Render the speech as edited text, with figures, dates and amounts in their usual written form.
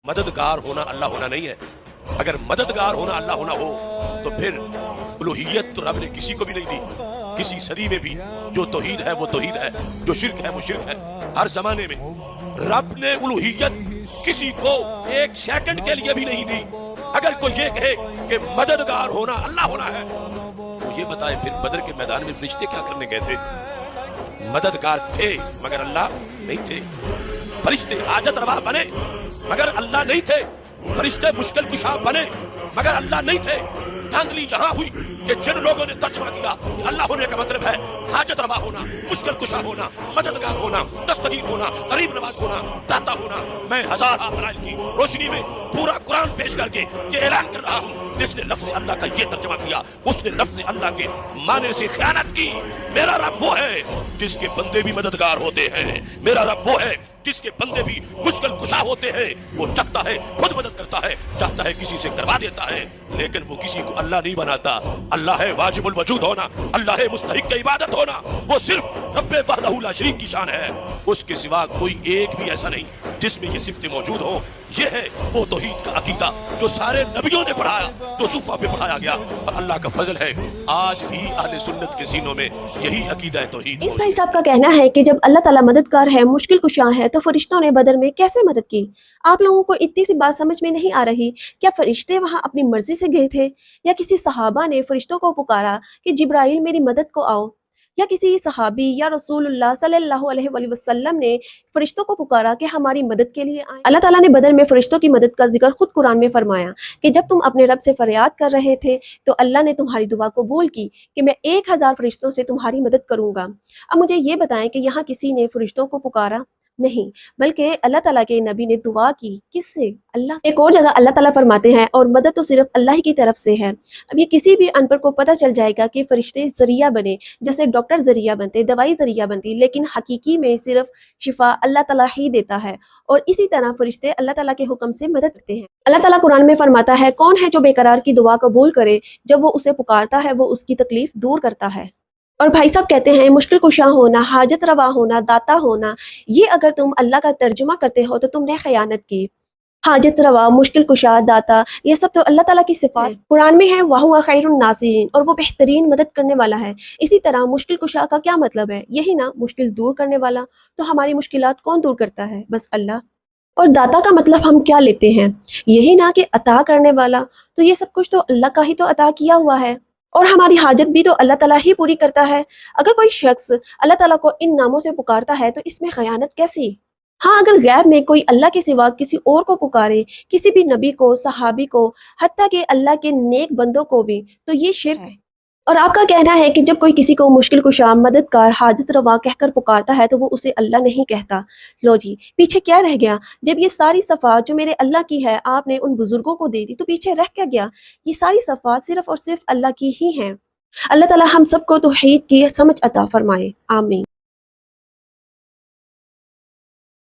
मददगार होना अल्लाह होना नहीं है। अगर मददगार होना अल्लाह होना हो तो फिर उलूहियत तो रब ने किसी को भी नहीं दी। किसी सदी में भी जो तौहीद है वो तौहीद है, जो शिर्क है वो शिर्क है। हर जमाने में रब ने उलूहियत किसी को एक सेकंड के लिए भी नहीं दी। अगर कोई ये कहे कि मददगार होना अल्लाह होना है तो ये बताए फिर बदर के मैदान में फरिश्ते क्या करने गए थे? मददगार थे मगर अल्लाह नहीं थे। फरिश्ते हाजत रवा बने मगर अल्लाह नहीं थे। फरिश्ते मुश्किल कुशा बने मगर अल्लाह नहीं थे। धांधली यहाँ हुई कि जिन लोगों ने तर्जमा किया कि अल्लाह होने का मतलब है हाजत रवा होना, मुश्किल कुशा होना, मददगार होना, दस्तगीर होना, करीब नवाज होना, दाता होना। मैं हजार दलाइल की रोशनी में पूरा कुरान पेश करके ये ऐलान कर रहा हूँ, जिसने लफ्ज़ अल्लाह का ये तर्जमा किया उसने लफ्ज़ अल्लाह के माने से खयानत की। मेरा रब वो है जिसके बंदे भी मददगार होते हैं। मेरा रब वो है जिसके बंदे भी मुश्किल कुशा होते हैं। वो चाहता है खुद मदद करता है, चाहता है किसी से करवा देता है, लेकिन वो किसी को अल्लाह नहीं बनाता। अल्लाह है वाजिबुल वजूद होना, अल्लाह है मुस्तहिक की इबादत होना। वो सिर्फ रब्बे वहदहू ला शरीक की शान है, उसके सिवा कोई एक भी ऐसा नहीं जिसमें ये सिफ्तें मौजूद हो। ये है वो तौहीद का अकीदा जो सारे नबियों ने पढ़ाया, जो सुफ़ा पे पढ़ाया गया, और अल्लाह का फजल है आज भी अहले सुन्नत के सीनों में यही अकीदा है तौहीद। इस भाई साहब का कहना है कि जब अल्लाह ताला मददगार है, मुश्किल कुशा है, तो फरिश्तों ने बदर में कैसे मदद की? आप लोगों को इतनी सी बात समझ में नहीं आ रही? क्या फरिश्ते वहां अपनी मर्जी से गए थे, या किसी सहाबा ने फरिश्तों को पुकारा कि जिब्राइल मेरी मदद को आओ, या किसी सहाबी या रसूलुल्लाह सल्लल्लाहु अलैहि वसल्लम ने फरिश्तों को पुकारा कि हमारी मदद के लिए आए? अल्लाह ताला ने बदर में फरिश्तों की मदद का जिक्र खुद कुरान में फरमाया कि जब तुम अपने रब से फरियाद कर रहे थे तो अल्लाह ने तुम्हारी दुआ कबूल की कि मैं 1000 फरिश्तों से तुम्हारी मदद करूंगा। अब मुझे ये बताएं कि यहाँ किसी ने फरिश्तों को पुकारा? नहीं, बल्कि अल्लाह ताला के नबी ने दुआ की। किससे? अल्लाह से। एक और जगह अल्लाह ताला फरमाते हैं और मदद तो सिर्फ अल्लाह ही की तरफ से है। अब ये किसी भी अनपढ़ को पता चल जाएगा कि फरिश्ते जरिया बने, जैसे डॉक्टर जरिया बनते, दवाई जरिया बनती, लेकिन हकीकी में सिर्फ शिफा अल्लाह ताला ही देता है। और इसी तरह फरिश्ते अल्लाह ताला के हुक्म से मदद करते हैं। अल्लाह ताला कुरान में फरमाता है, कौन है जो बेकरार की दुआ कबूल करे, जब वो उसे पुकारता है वो उसकी तकलीफ दूर करता है। और भाई साहब कहते हैं मुश्किल कुशा होना, हाजत रवा होना, दाता होना, ये अगर तुम अल्लाह का तर्जुमा करते हो तो तुमने खयानत की। हाजत रवा, मुश्किल कुशा, दाता, ये सब तो अल्लाह ताला की सिफात कुरान में है। वहुवा खैरुन नासिरीन, और वो बेहतरीन मदद करने वाला है। इसी तरह मुश्किल कुशा का क्या मतलब है? यही ना, मुश्किल दूर करने वाला। तो हमारी मुश्किलात कौन दूर करता है? बस अल्लाह। और दाता का मतलब हम क्या लेते हैं? यही ना कि अता करने वाला। तो ये सब कुछ तो अल्लाह का ही तो अता किया हुआ है, और हमारी हाजत भी तो अल्लाह ताला ही पूरी करता है। अगर कोई शख्स अल्लाह ताला को इन नामों से पुकारता है तो इसमें खयानत कैसी? हाँ, अगर गैब में कोई अल्लाह के सिवा किसी और को पुकारे, किसी भी नबी को, सहाबी को, हत्ता कि अल्लाह के नेक बंदों को भी, तो ये शिर्क है। और आपका कहना है कि जब कोई किसी को मुश्किल कुशा, मददगार, हाजत रवा कहकर पुकारता है तो वो उसे अल्लाह नहीं कहता। लो जी, पीछे क्या रह गया? जब ये सारी सफ़ात जो मेरे अल्लाह की है आपने उन बुजुर्गों को दे दी तो पीछे रह क्या गया? ये सारी सफ़ात सिर्फ और सिर्फ अल्लाह की ही हैं। अल्लाह ताला हम सबको तौहीद की समझ अता फरमाए। आमीन।